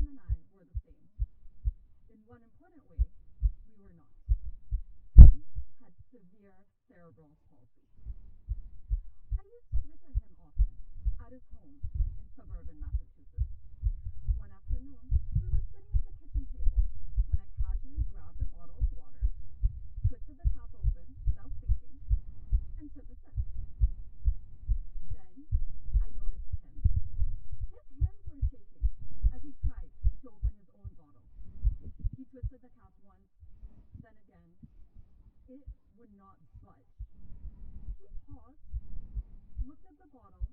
and I were the same. In one important way, we were not. Tim had severe cerebral palsy. I used to visit him often at his home in suburban Massachusetts. One afternoon, we were sitting at the kitchen table when I casually grabbed a bottle of water, twisted the cap open without thinking, and took a sip. Then I noticed Tim. His hands were shaking as he tried to open his own bottle. He twisted the cap once, then again. It would not budge. He paused, looked at the bottle,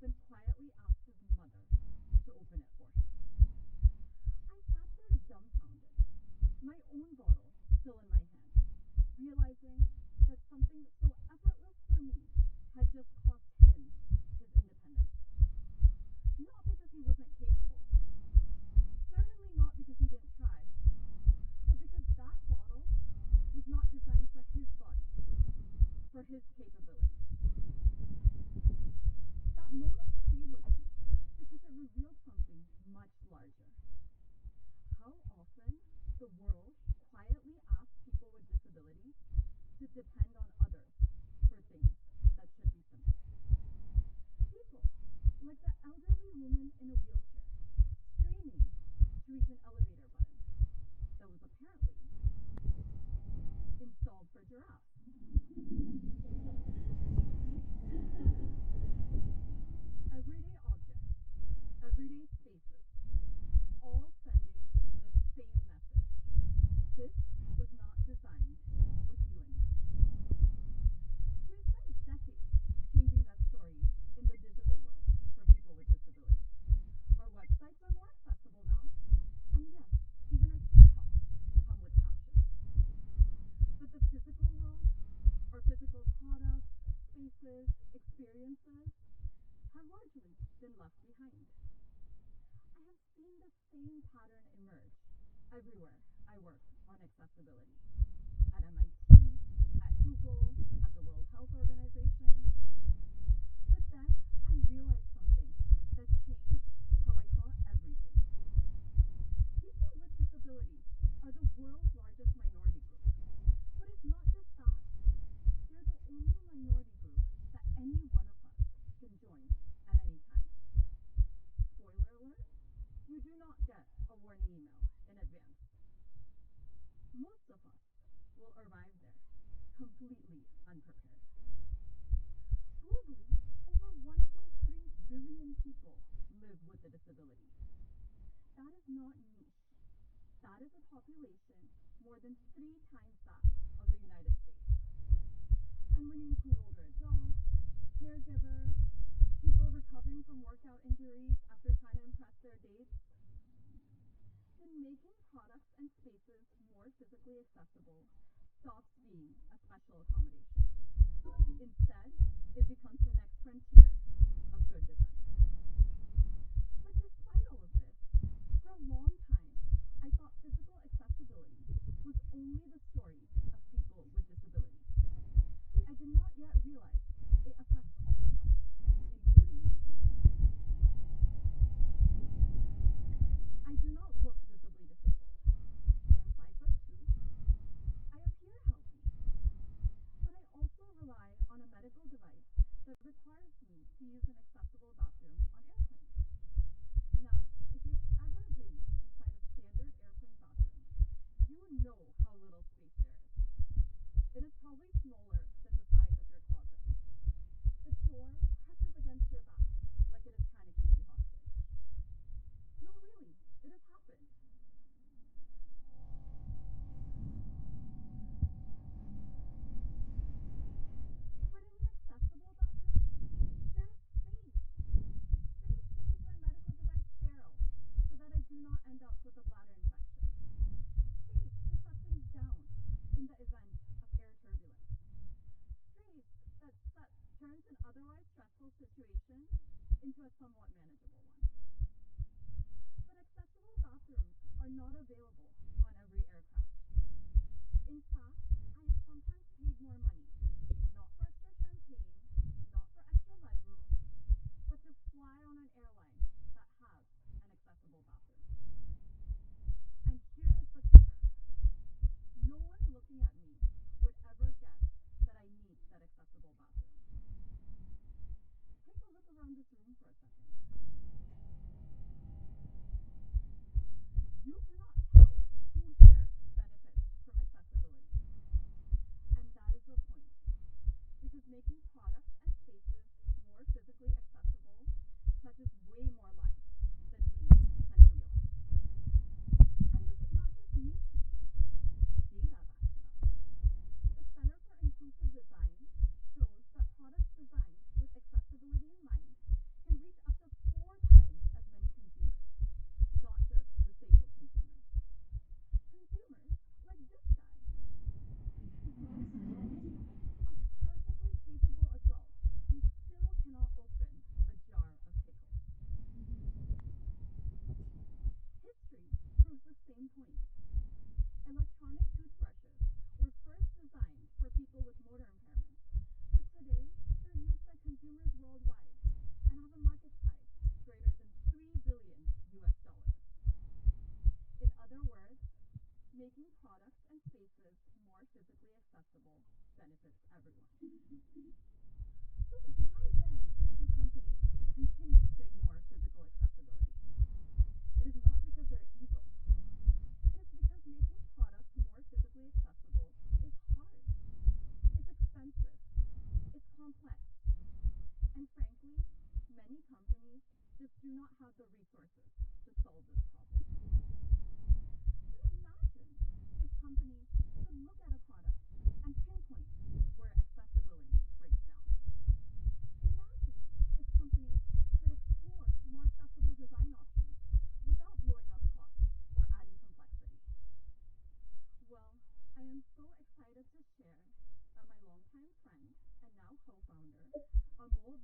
then quietly asked his mother to open it for him. I sat there dumbfounded, my own bottle still in my hand, realizing that something so effortless for me had just cost him his independence. Not because he wasn't capable, certainly not because he didn't try, but because that bottle was not designed for his body, for his capabilities. That moment stayed with me because it revealed something much larger. How often the world quietly asks people with disabilities to depend on others for things that should be simple. People, like the elderly woman in a wheelchair, straining to reach an elevator button that was apparently installed for giraffes. Everyday objects, everyday spaces, all sending the same message. This was not designed with you in mind. We've spent decades changing that story in the digital world for people with disabilities. Our websites are more accessible now, and yes, even our TikToks come with captions. But the physical world, our physical products, spaces, experiences, have largely been left behind. I have seen the same pattern emerge everywhere I work on accessibility. At MIT, at Google, at the World Health Organization. But then I realized something that changed how I saw everything. People with disabilities are the world's largest minority group. But it's not just that. They're the only minority group that any one of us can join at any time. Spoiler alert, you do not get a warning email in advance. Most of us will arrive there completely unprepared. Globally, over 1.3 billion people live with a disability. That is not niche. That is a population more than 3 times that of the United States. And when you include older adults, caregivers, people recovering from workout injuries after trying to impress their dates, then making products and spaces more physically accessible stops being a special accommodation. Instead, it becomes the next frontier of good design. But despite all of this, for a long time, I thought physical accessibility was only the story of people with disabilities. I did not yet realize it affects all of us, including me. I do not look visibly disabled. I am 5'2". I appear healthy. But I also rely on a medical device that requires me to use an accessible bathroom on airplanes. Now, if you've ever been inside a standard airplane bathroom, you know how little space there is. It is probably smaller than the size of your closet. The door presses against your back like it is trying to keep you hostage. No, really, it has happened. But in an accessible bathroom, there is space. Space to keep my medical device sterile so that I do not end up with a bladder infection. Space to set things down in the event of air turbulence. Space that turns an otherwise stressful situation into a somewhat manageable one. But accessible bathrooms are not available on every aircraft. In fact, I have sometimes paid more money, not for extra champagne, not for extra legroom, but to fly on an airline that has an accessible bathroom. same point. Electronic toothbrushes were first designed for people with motor impairments, but today they're used by consumers worldwide and have a market size greater than 3 billion US dollars. In other words, making products and spaces more physically accessible benefits everyone. So why then do companies continue to ignore physical accessibility? It is not because they're evil. It is because making products more physically accessible is hard. It's expensive. It's complex. And frankly, many companies just do not have the resources to solve this problem. But imagine if companies could look at a product and pinpoint where accessibility breaks down. Imagine if companies could explore more accessible design options without blowing up costs or adding complexity. Well, I am so excited to share that my longtime friend and now co-founder, Amol